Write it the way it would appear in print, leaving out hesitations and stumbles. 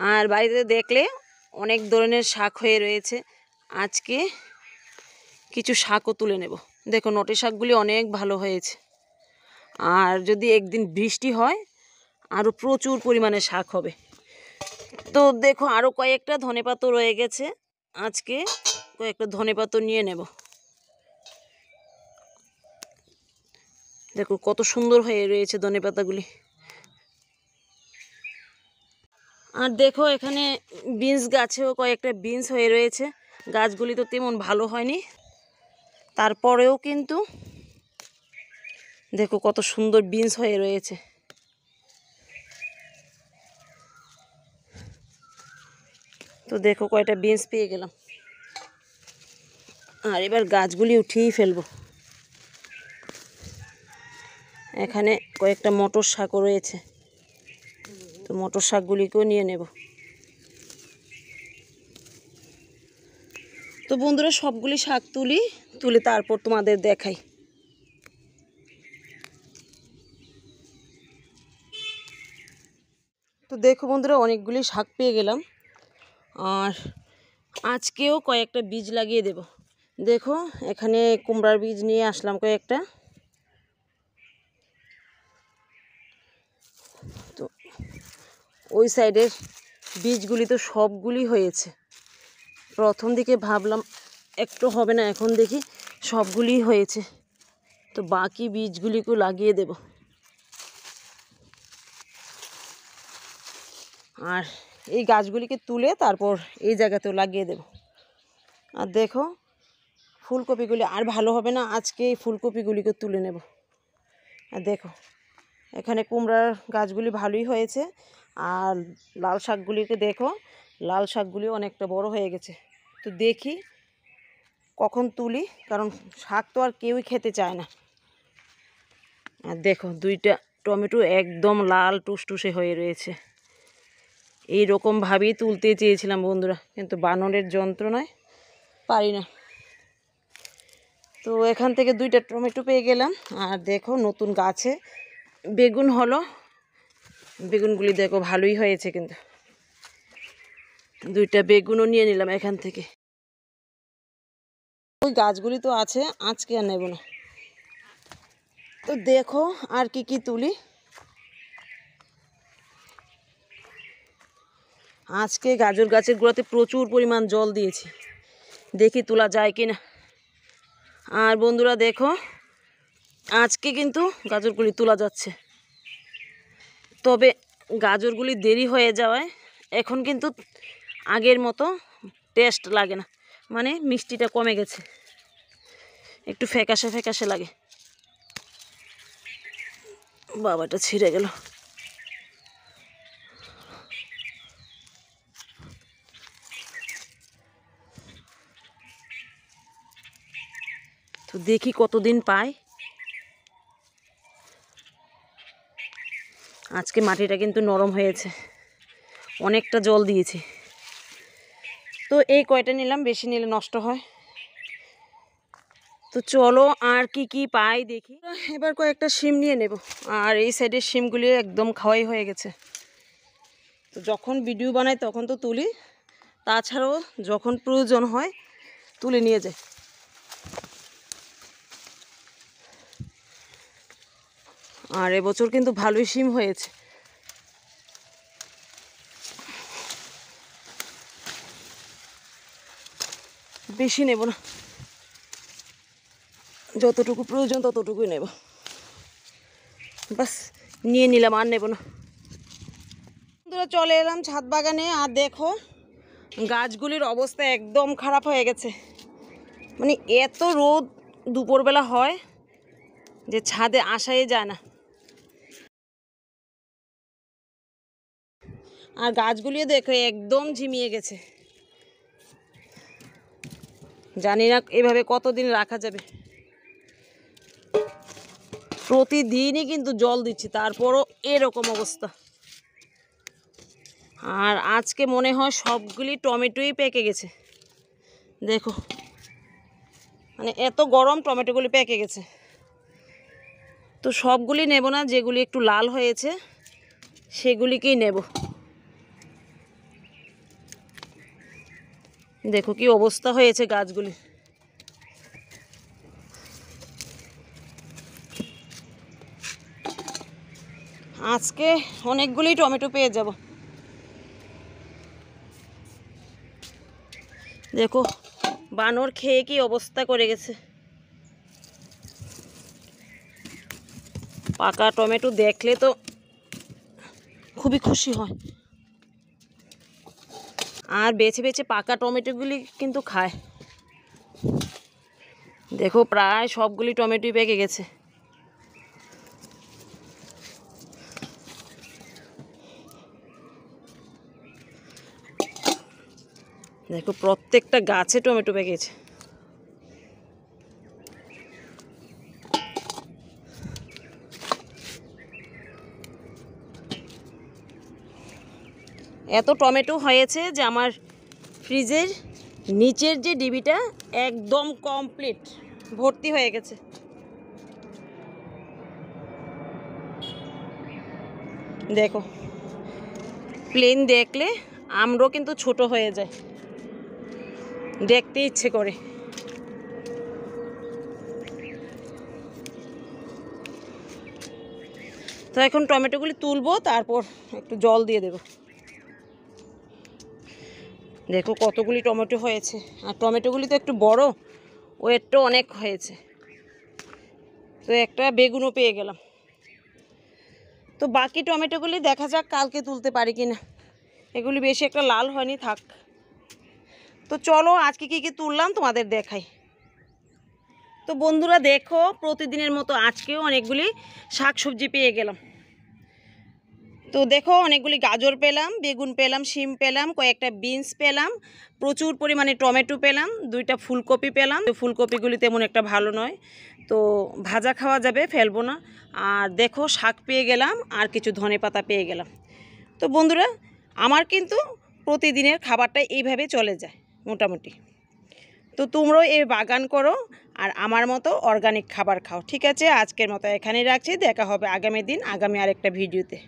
আর বাড়িতে দেখলে অনেক ধরনের শাক হয়ে রয়েছে। আজকে কিছু শাকও তুলে নেব। দেখো নটে শাকগুলি অনেক ভালো হয়েছে। আর যদি একদিন বৃষ্টি হয় আরও প্রচুর পরিমাণে শাক হবে। তো দেখো আরও কয়েকটা ধনেপাতা রয়ে গেছে, আজকে কয়েকটা ধনেপাতা নিয়ে নেব। দেখো কত সুন্দর হয়ে রয়েছে ধনেপাতাগুলি। আর দেখো এখানে বিনস গাছেও কয়েকটা বিনস হয়ে রয়েছে। গাছগুলি তো তেমন ভালো হয়নি, তারপরেও কিন্তু দেখো কত সুন্দর বিনস হয়ে রয়েছে। তো দেখো কয়টা বিনস পেয়ে গেলাম। আর এবার গাছগুলি উঠিয়েই ফেলবো। এখানে কয়েকটা মটর শাকও রয়েছে, তো মটর শাকগুলিকেও নিয়ে নেব। তো বন্ধুরা সবগুলি শাক তুলে তারপর তোমাদের দেখাই। তো দেখো বন্ধুরা অনেকগুলি শাক পেয়ে গেলাম। আর আজকেও কয়েকটা বীজ লাগিয়ে দেব। দেখো এখানে কুমড়ার বীজ নিয়ে আসলাম কয়েকটা। তো ওই সাইডের বীজগুলি তো সবগুলি হয়েছে। প্রথম দিকে ভাবলাম একটু হবে না, এখন দেখি সবগুলি হয়েছে। তো বাকি বীজগুলিকেও লাগিয়ে দেব। আর এই গাছগুলিকে তুলে তারপর এই জায়গাতেও লাগিয়ে দেব। আর দেখো ফুলকপিগুলি আর ভালো হবে না, আজকে এই ফুলকপিগুলিকে তুলে নেব। আর দেখো এখানে কুমড়ার গাছগুলি ভালোই হয়েছে। আর লাল শাকগুলিকে দেখো, লাল শাকগুলি অনেকটা বড় হয়ে গেছে। তো দেখি কখন তুলি, কারণ শাক তো আর কেউই খেতে চায় না। আর দেখো দুইটা টমেটো একদম লাল টুসটুসে হয়ে রয়েছে। এই রকমভাবেই তুলতে চেয়েছিলাম বন্ধুরা, কিন্তু বানরের যন্ত্রণায় পারি না। তো এখান থেকে দুইটা টমেটো পেয়ে গেলাম। আর দেখো নতুন গাছে বেগুন হলো। বেগুনগুলি দেখো ভালোই হয়েছে, কিন্তু দুইটা বেগুনও নিয়ে নিলাম এখান থেকে। ওই গাছগুলি তো আছে, আজকে আর নেব না। তো দেখো আর কি কি তুলি। আজকে গাজর গাছের গোড়াতে প্রচুর পরিমাণ জল দিয়েছি, দেখি তোলা যায় কি না। আর বন্ধুরা দেখো আজকে কিন্তু গাজরগুলি তোলা যাচ্ছে, তবে গাজরগুলি দেরি হয়ে যাওয়ায় এখন কিন্তু আগের মতো টেস্ট লাগে না, মানে মিষ্টিটা কমে গেছে, একটু ফ্যাকাশে ফ্যাকাশে লাগে। বাবাটা ছিঁড়ে গেল। তো দেখি কতদিন পাই। আজকে মাটিটা কিন্তু নরম হয়েছে, অনেকটা জল দিয়েছি। তো এই কয়টা নিলাম, বেশি নিলে নষ্ট হয়। তো চলো আর কি কি পাই দেখি। এবার কয়েকটা শিম নিয়ে নেব। আর এই সাইডের শিমগুলি একদম খাওয়াই হয়ে গেছে। তো যখন ভিডিও বানাই তখন তো তুলি, তাছাড়াও যখন প্রয়োজন হয় তুলে নিয়ে যাই। আর এবছর কিন্তু ভালোই শিম হয়েছে। বেশি নেব না, যতটুকু প্রয়োজন ততটুকুই নেব। বাস নিয়ে নিলাম, আর নেব না। চলে এলাম ছাদ বাগানে। আর দেখো গাছগুলির অবস্থা একদম খারাপ হয়ে গেছে। মানে এত রোদ দুপুরবেলা হয় যে ছাদে আসাই যায় না। আর গাছগুলিও দেখো একদম ঝিমিয়ে গেছে। জানি না এভাবে কতদিন রাখা যাবে। প্রতিদিনই কিন্তু জল দিচ্ছি, তারপরও এরকম অবস্থা। আর আজকে মনে হয় সবগুলি টমেটোই পেকে গেছে। দেখো মানে এত গরম, টমেটোগুলি পেকে গেছে। তো সবগুলি নেব না, যেগুলি একটু লাল হয়েছে সেগুলিকেই নেব। দেখো কি অবস্থা হয়েছে গাছগুলি। আজকে অনেকগুলি টমেটো পেয়ে যাব। দেখো বানর খেয়ে কি অবস্থা করে গেছে। পাকা টমেটো দেখলে তো খুবই খুশি হয়, আর বেছে বেছে পাকা টমেটোগুলি কিন্তু খায়। দেখো প্রায় সবগুলি টমেটোই পেকে গেছে। দেখো প্রত্যেকটা গাছে টমেটো পেকেছে। এত টমেটো হয়েছে যে আমার ফ্রিজের নিচের যে ডিবিটা একদম কমপ্লিট ভর্তি হয়ে গেছে। দেখো প্লেন দেখলে আমরাও কিন্তু ছোট হয়ে যায়, দেখতে ইচ্ছে করে। তো এখন টমেটোগুলি তুলবো, তারপর একটু জল দিয়ে দেব। দেখো কতগুলি টমেটো হয়েছে, আর টমেটোগুলি তো একটু বড়, ওয়েটটাও অনেক হয়েছে। তো একটা বেগুনও পেয়ে গেলাম। তো বাকি টমেটোগুলি দেখা যাক কালকে তুলতে পারি কি না। এগুলি বেশি একটা লাল হয়নি, থাক। তো চলো আজকে কী কী তুললাম তোমাদের দেখাই। তো বন্ধুরা দেখো প্রতিদিনের মতো আজকেও অনেকগুলি শাকসবজি পেয়ে গেলাম। তো দেখো অনেকগুলি গাজর পেলাম, বেগুন পেলাম, শিম পেলাম, কয়েকটা বিনস পেলাম, প্রচুর পরিমাণে টমেটো পেলাম, 2টা ফুলকপি পেলাম। ফুলকপিগুলি তেমন একটা ভালো নয়, তো ভাজা খাওয়া যাবে, ফেলবো না। আর দেখো শাক পেয়ে গেলাম, আর কিছু ধনেপাতা পেয়ে গেলাম। তো বন্ধুরা আমার কিন্তু প্রতিদিনের খাবারটা এইভাবে চলে যায় মোটামুটি। তো তোমরাও এই বাগান করো আর আমার মতো অর্গানিক খাবার খাও। ঠিক আছে, আজকের মতো এখানেই রাখছি। দেখা হবে আগামী দিন আগামী আরেকটা ভিডিওতে।